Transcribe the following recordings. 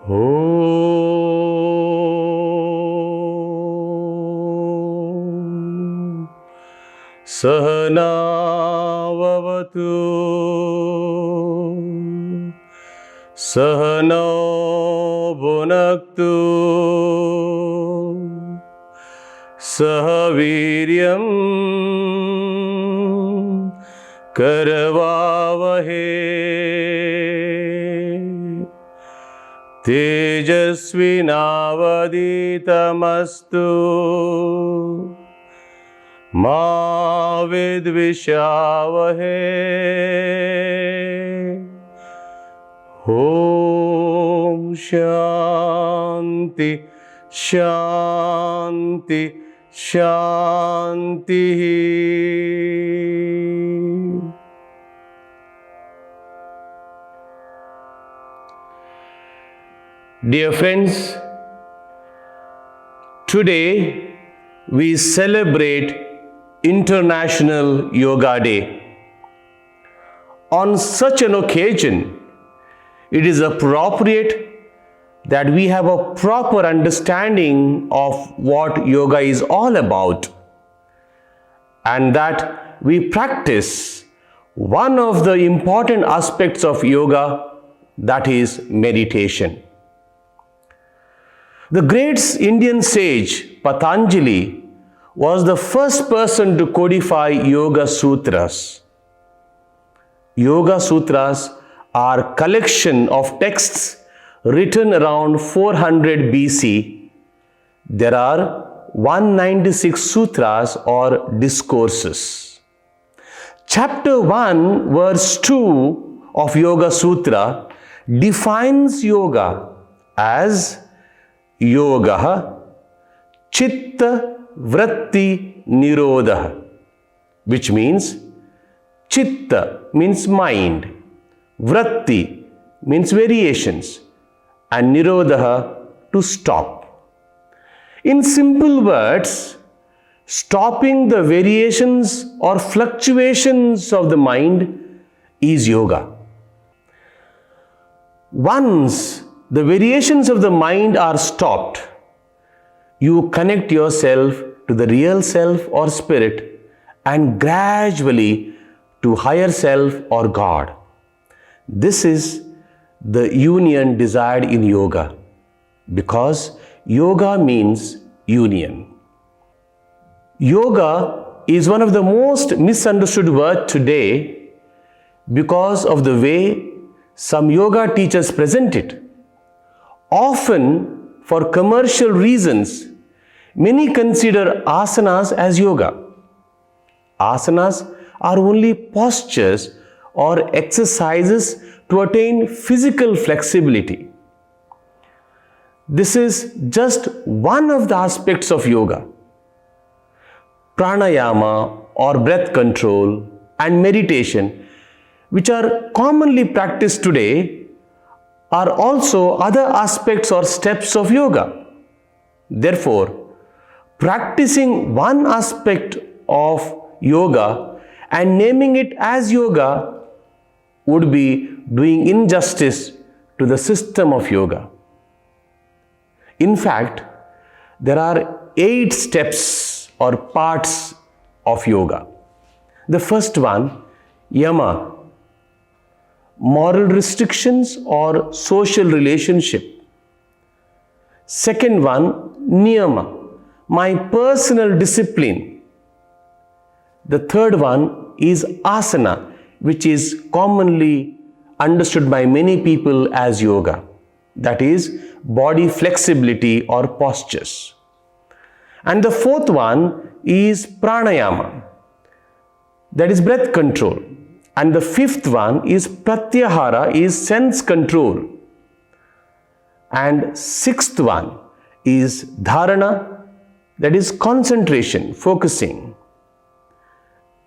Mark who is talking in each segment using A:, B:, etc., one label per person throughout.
A: Om Sahana Vavatu Sahano Bhunaktu Sahaviryam Karavavahe Tejasvinavaditamastu Ma Vidvishavahe Om Shanti Shanti Shanti. Dear friends, today we celebrate International Yoga Day. On such an occasion, it is appropriate that we have a proper understanding of what yoga is all about, and that we practice one of the important aspects of yoga, that is meditation. The great Indian sage Patanjali was the first person to codify Yoga Sutras. Yoga Sutras are a collection of texts written around 400 BC. There are 196 sutras or discourses. Chapter 1, verse 2 of Yoga Sutra defines yoga as Yoga Chitta Vritti Nirodha, which means Chitta means mind, Vritti means variations, and Nirodha to stop. In simple words, stopping the variations or fluctuations of the mind is yoga. Once the variations of the mind are stopped, you connect yourself to the real self or spirit and gradually to higher self or God. This is the union desired in yoga, because yoga means union. Yoga is one of the most misunderstood words today because of the way some yoga teachers present it. Often, for commercial reasons, many consider asanas as yoga. Asanas are only postures or exercises to attain physical flexibility. This is just one of the aspects of yoga. Pranayama or breath control and meditation, which are commonly practiced today, are also other aspects or steps of yoga. Therefore, practicing one aspect of yoga and naming it as yoga would be doing injustice to the system of yoga. In fact, there are 8 steps or parts of yoga. The first one, yama, moral restrictions or social relationship. Second one, niyama, my personal discipline. The third one is asana, which is commonly understood by many people as yoga. That is body flexibility or postures. And the fourth one is pranayama, that is breath control. And the fifth one is pratyahara, is sense control. And sixth one is dharana, that is concentration, focusing.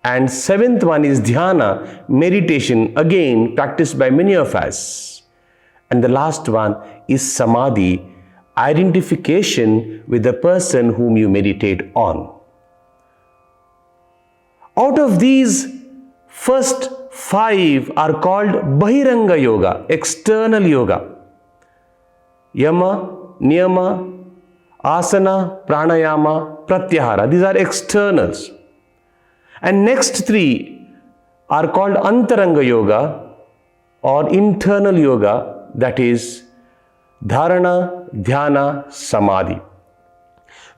A: And seventh one is dhyana, meditation, again practiced by many of us. And the last one is samadhi, identification with the person whom you meditate on. Out of these, first 5 are called Bahiranga Yoga, external yoga. Yama, Niyama, Asana, Pranayama, Pratyahara. These are externals. And next three are called Antaranga Yoga or internal yoga, that is Dharana, Dhyana, Samadhi.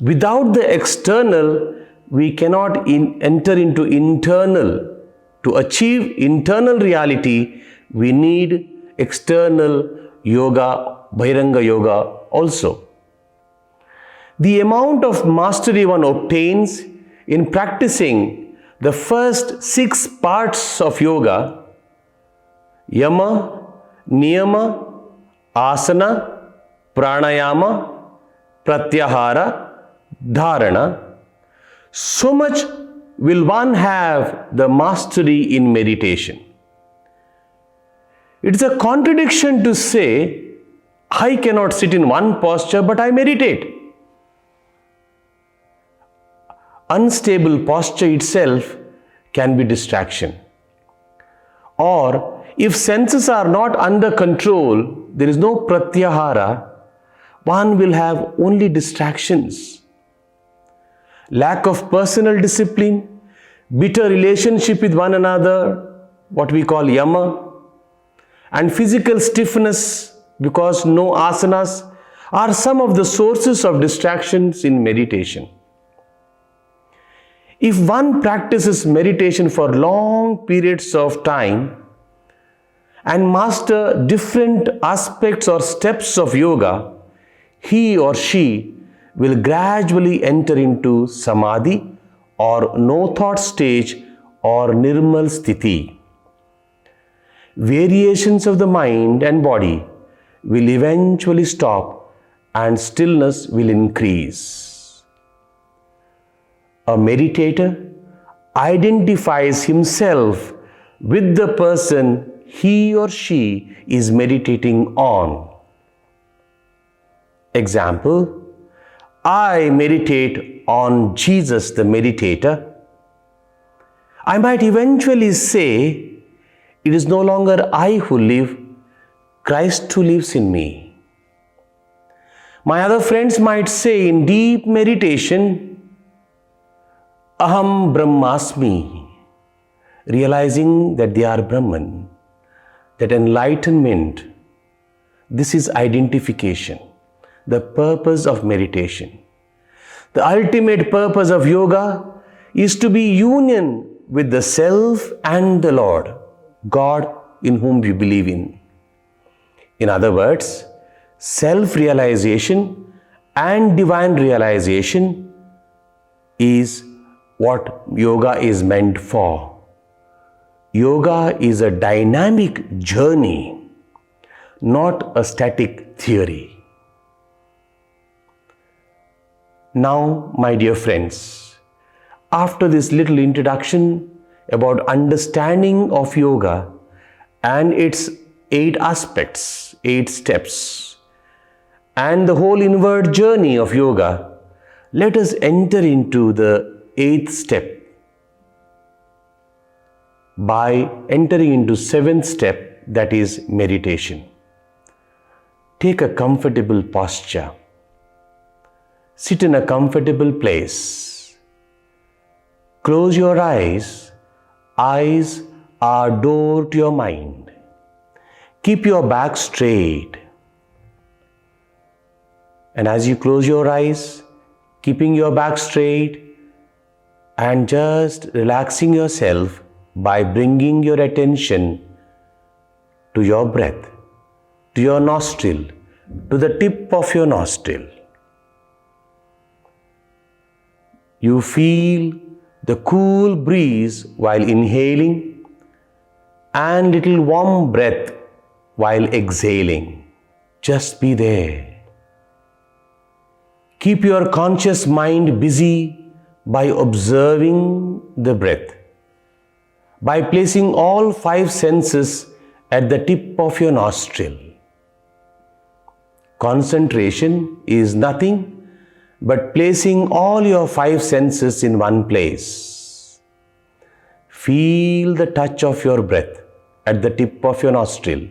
A: Without the external, we cannot enter into internal. To achieve internal reality, we need external yoga, Bhairanga Yoga also. The amount of mastery one obtains in practicing the first 6 parts of yoga, Yama, Niyama, Asana, Pranayama, Pratyahara, Dharana, so much will one have the mastery in meditation. It is a contradiction to say, I cannot sit in one posture but I meditate. Unstable posture itself can be distraction. Or if senses are not under control, there is no pratyahara, one will have only distractions. Lack of personal discipline, bitter relationship with one another, what we call yama, and physical stiffness because no asanas are some of the sources of distractions in meditation. If one practices meditation for long periods of time and master different aspects or steps of yoga, he or she will gradually enter into samadhi or no thought stage or nirmal sthiti. Variations of the mind and body will eventually stop and stillness will increase. A meditator identifies himself with the person he or she is meditating on. Example, I meditate on Jesus the meditator. I might eventually say, it is no longer I who live, Christ who lives in me. My other friends might say in deep meditation, Aham Brahmasmi, realizing that they are Brahman, that enlightenment, this is identification, the purpose of meditation. The ultimate purpose of yoga is to be union with the self and the Lord, God in whom we believe in. In other words, self-realization and divine realization is what yoga is meant for. Yoga is a dynamic journey, not a static theory. Now, my dear friends, after this little introduction about understanding of yoga and its 8 aspects, 8 steps, and the whole inward journey of yoga, let us enter into the 8th step by entering into 7th step, that is meditation. Take a comfortable posture. Sit in a comfortable place. Close your eyes. Eyes are door to your mind. Keep your back straight. And as you close your eyes, keeping your back straight and just relaxing yourself by bringing your attention to your breath, to your nostril, to the tip of your nostril. You feel the cool breeze while inhaling and little warm breath while exhaling. Just be there. Keep your conscious mind busy by observing the breath, by placing all 5 senses at the tip of your nostril. Concentration is nothing but placing all your 5 senses in one place. Feel the touch of your breath at the tip of your nostril.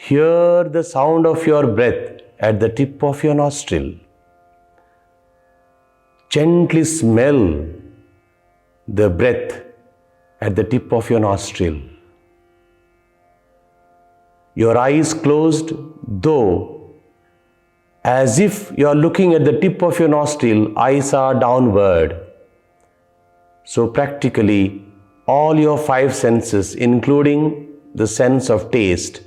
A: Hear the sound of your breath at the tip of your nostril. Gently smell the breath at the tip of your nostril. Your eyes closed, though as if you are looking at the tip of your nostril, eyes are downward. So practically all your five senses, including the sense of taste,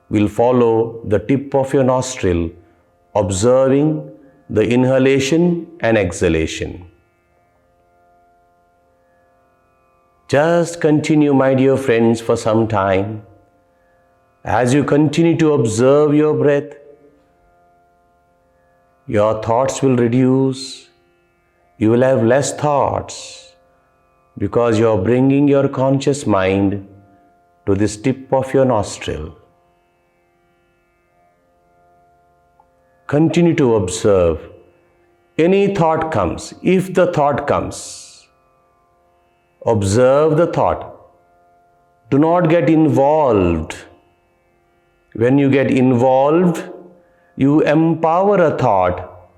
A: will follow the tip of your nostril, observing the inhalation and exhalation. Just continue, my dear friends, for some time. As you continue to observe your breath, your thoughts will reduce. You will have less thoughts because you are bringing your conscious mind to this tip of your nostril. Continue to observe. Any thought comes, if the thought comes, observe the thought. Do not get involved. When you get involved, you empower a thought.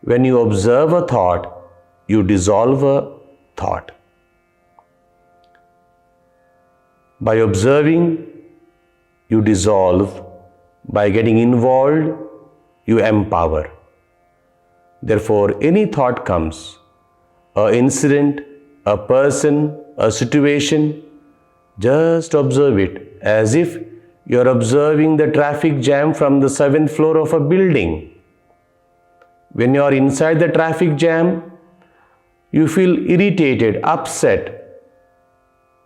A: When you observe a thought, you dissolve a thought. By observing, you dissolve. By getting involved, you empower. Therefore, any thought comes, an incident, a person, a situation, just observe it as if you are observing the traffic jam from the 7th floor of a building. When you are inside the traffic jam, you feel irritated, upset.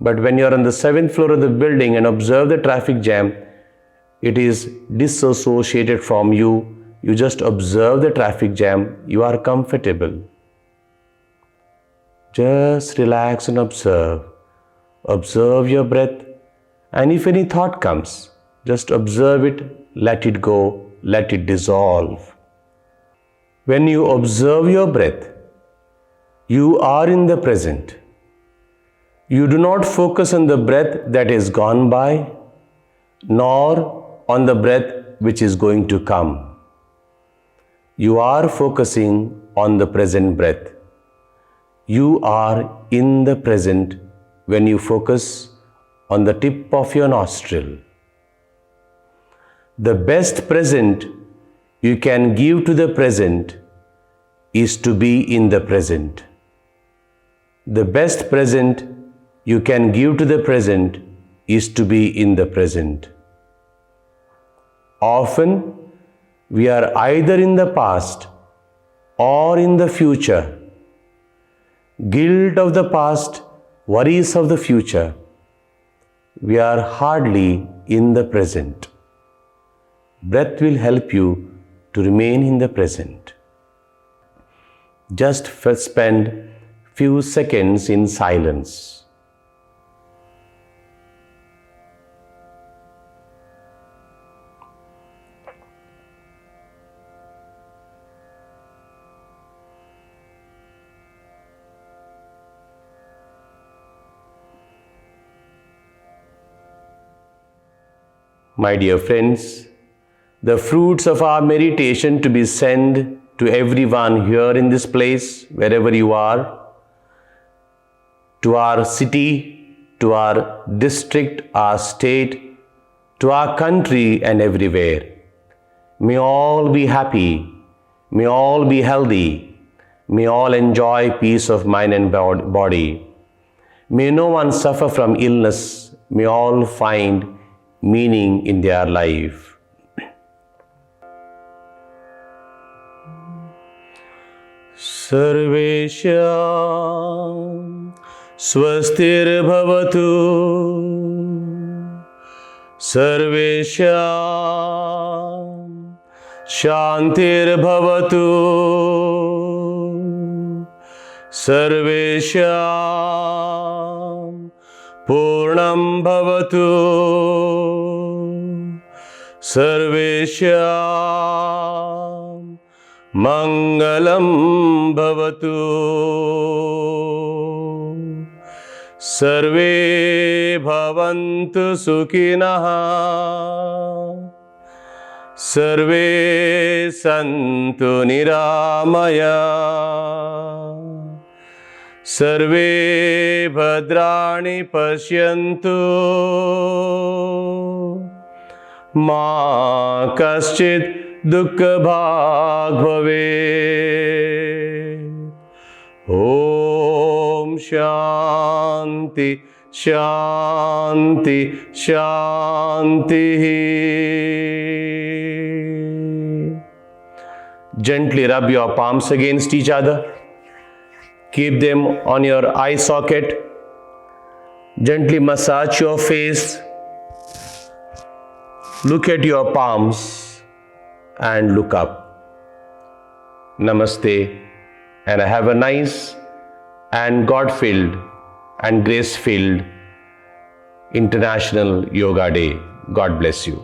A: But when you are on the 7th floor of the building and observe the traffic jam, it is disassociated from you. You just observe the traffic jam. You are comfortable. Just relax and observe. Observe your breath. And if any thought comes, just observe it, let it go, let it dissolve. When you observe your breath, you are in the present. You do not focus on the breath that is gone by, nor on the breath which is going to come. You are focusing on the present breath. You are in the present when you focus on the tip of your nostril. The best present you can give to the present is to be in the present. The best present you can give to the present is to be in the present. Often, we are either in the past or in the future. Guilt of the past, worries of the future. We are hardly in the present. Breath will help you to remain in the present. Just spend few seconds in silence. My dear friends, the fruits of our meditation to be sent to everyone here in this place, wherever you are, to our city, to our district, our state, to our country and everywhere. May all be happy, may all be healthy, may all enjoy peace of mind and body. May no one suffer from illness, may all find meaning in their life. Sarvesham swastirbhavatu. Sarvesham shantirbhavatu. Sarvesham Purnam bhavatu. Sarvesham Mangalam bhavatu. सर्वे भवन्तु सुखिनः सर्वे सन्तु निरामयाः सर्वे भद्राणि पश्यन्तु मा कश्चित् दुःखभाग् भवेत्। ॐ शान्ति शान्ति शान्तिः। Gently rub your palms against each other. Keep them on your eye socket. Gently massage your face. Look at your palms and look up. Namaste, and have a nice and God-filled and grace-filled International Yoga Day. God bless you.